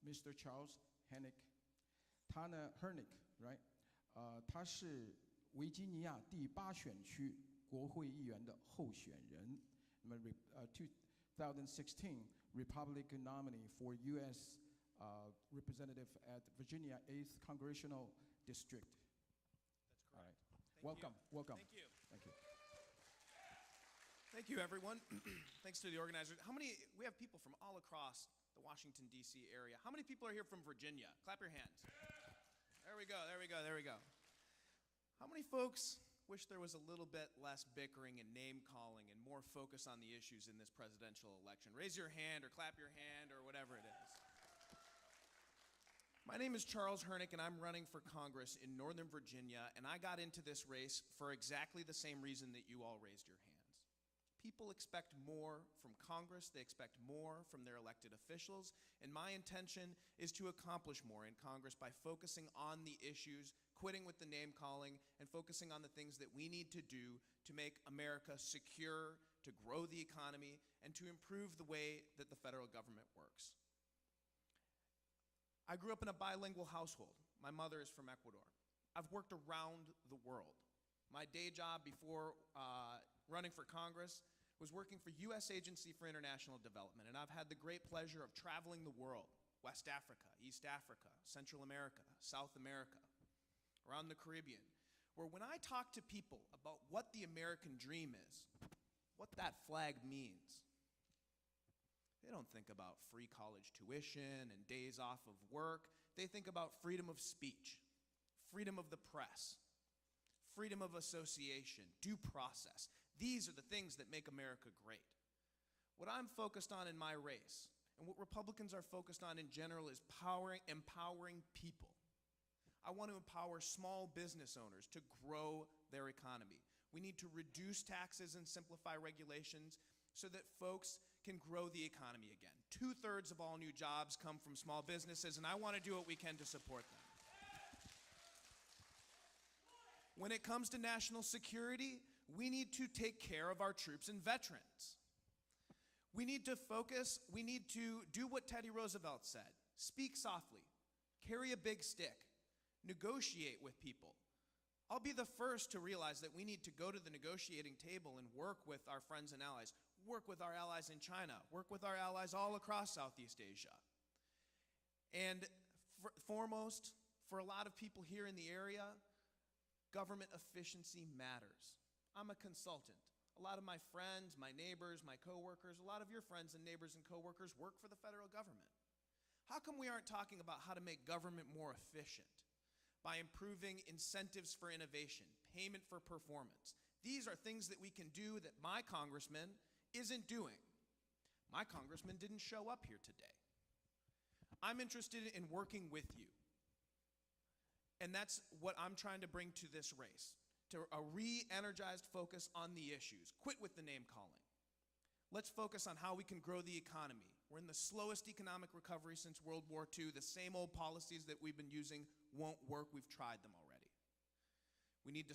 Mr.Charles Hernick， 他呢 Hernick right， 他是维吉尼亚第8选区国会议员的候选人。那么2016 Republican nominee for U.S. Representative at Virginia 8th Congressional District. That's correct. All right. Welcome. Thank you. Thank you. Thank you, everyone. Thanks to the organizers. We have people from all across the Washington, D.C. area. How many people are here from Virginia? Clap your hands. There we go. How many folks wish there was a little bit less bickering and name calling and more focus on the issues in this presidential election? Raise your hand or clap your hand or whatever it is. My name is Charles Hernick, and I'm running for Congress in Northern Virginia, and I got into this race for exactly the same reason that you all raised your hands. People expect more from Congress, they expect more from their elected officials, and my intention is to accomplish more in Congress by focusing on the issues, quitting with the name calling, and focusing on the things that we need to do to make America secure, to grow the economy, and to improve the way that the federal government works. I grew up in a bilingual household. My mother is from Ecuador. I've worked around the world. My day job before running for Congress was working for U.S. Agency for International Development, and I've had the great pleasure of traveling the world, West Africa, East Africa, Central America, South America, around the Caribbean, where when I talk to people about what the American dream is, what that flag means, they don't think about free college tuition and days off of work. They think about freedom of speech, freedom of the press, freedom of association, due process. These are the things that make America great. What I'm focused on in my race, and what Republicans are focused on in general, is empowering people. I want to empower small business owners to grow their economy. We need to reduce taxes and simplify regulations so that folks can grow the economy again. 2/3 of all new jobs come from small businesses, and I want to do what we can to support them. When it comes to national security, we need to take care of our troops and veterans. We need to focus, we need to do what Teddy Roosevelt said: speak softly, carry a big stick, negotiate with people. I'll be the first to realize that we need to go to the negotiating table and work with our friends and allies, work with our allies in China, work with our allies all across Southeast Asia. And foremost, for a lot of people here in the area, government efficiency matters. I'm a consultant. A lot of my friends, my neighbors, my coworkers, a lot of your friends and neighbors and coworkers work for the federal government. How come we aren't talking about how to make government more efficient? By improving incentives for innovation, payment for performance. These are things that we can do that my congressman isn't doing. My congressman didn't show up here today. I'm interested in working with you. And that's what I'm trying to bring to this race, to a re-energized focus on the issues. Quit with the name calling. Let's focus on how we can grow the economy. We're in the slowest economic recovery since World War II. The same old policies that we've been using won't work. We've tried them already. We need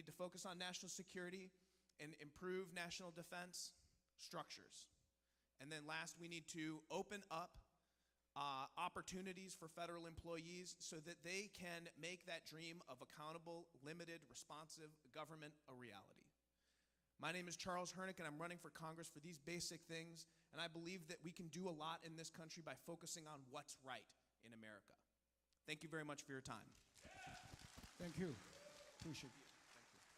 to focus on national security and improve national defense structures. And then last, we need to open up opportunities for federal employees so that they can make that dream of accountable, limited, responsive government a reality. My name is Charles Hernick, and I'm running for Congress for these basic things, and I believe that we can do a lot in this country by focusing on what's right in America. Thank you very much for your time. Thank you. Appreciate it. Thank you. I like your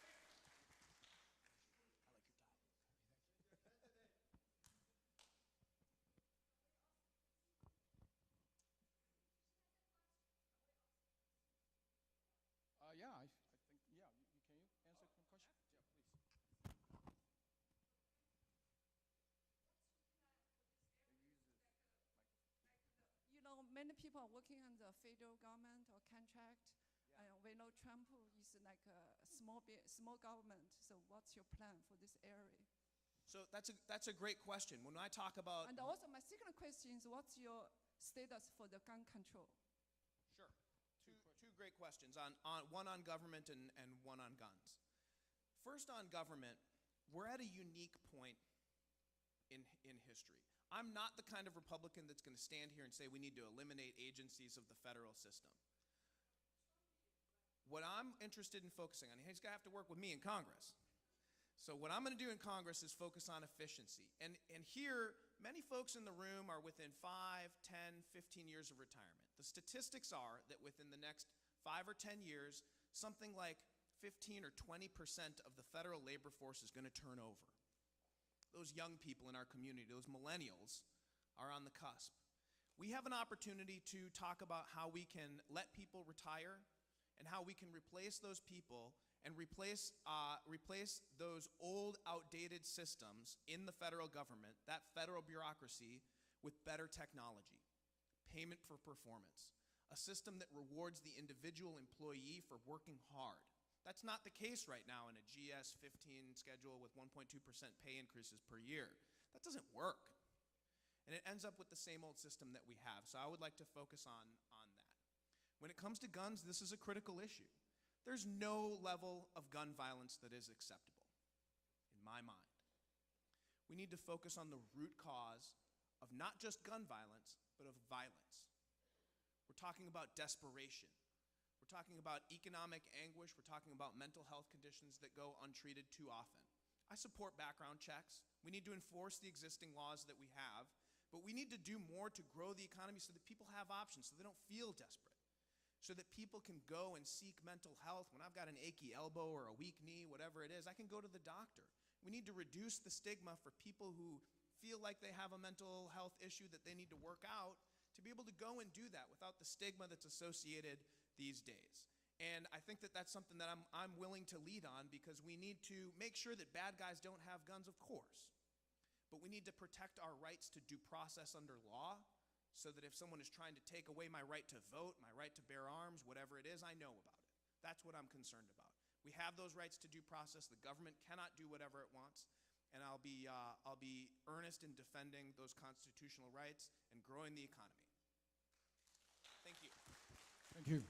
tie. Yeah, I think, yeah, can you answer the question? Yeah, please. You know, many people are working on the federal government or contract. We know Trump is like a small government. So what's your plan for this area? So that's a great question. When I talk about... And also my second question is, what's your status for the gun control? Sure. Two great questions, one on government and one on guns. First on government, we're at a unique point in history. I'm not the kind of Republican that's going to stand here and say we need to eliminate agencies of the federal system. What I'm interested in focusing on, he's going to have to work with me in Congress. So what I'm going to do in Congress is focus on efficiency. And here, many folks in the room are within 5, 10, 15 years of retirement. The statistics are that within the next 5 or 10 years, something like 15 or 20% of the federal labor force is going to turn over. Those young people in our community, those millennials, are on the cusp. We have an opportunity to talk about how we can let people retire and how we can replace those people and replace those old, outdated systems in the federal government, that federal bureaucracy, with better technology, payment for performance, a system that rewards the individual employee for working hard. That's not the case right now in a GS 15 schedule with 1.2% pay increases per year. That doesn't work. And it ends up with the same old system that we have. So I would like to focus on that. When it comes to guns, this is a critical issue. There's no level of gun violence that is acceptable, in my mind. We need to focus on the root cause of not just gun violence, but of violence. We're talking about desperation. We're talking about economic anguish. We're talking about mental health conditions that go untreated too often. I support background checks. We need to enforce the existing laws that we have, but we need to do more to grow the economy so that people have options, so they don't feel desperate, so that people can go and seek mental health. When I've got an achy elbow or a weak knee, whatever it is, I can go to the doctor. We need to reduce the stigma for people who feel like they have a mental health issue that they need to work out, to be able to go and do that without the stigma that's associated these days. And I think that that's something that I'm willing to lead on, because we need to make sure that bad guys don't have guns, of course. But we need to protect our rights to due process under law, so that if someone is trying to take away my right to vote, my right to bear arms, whatever it is, I know about it. That's what I'm concerned about. We have those rights to due process. The government cannot do whatever it wants. And I'll be earnest in defending those constitutional rights and growing the economy. Thank you. Thank you.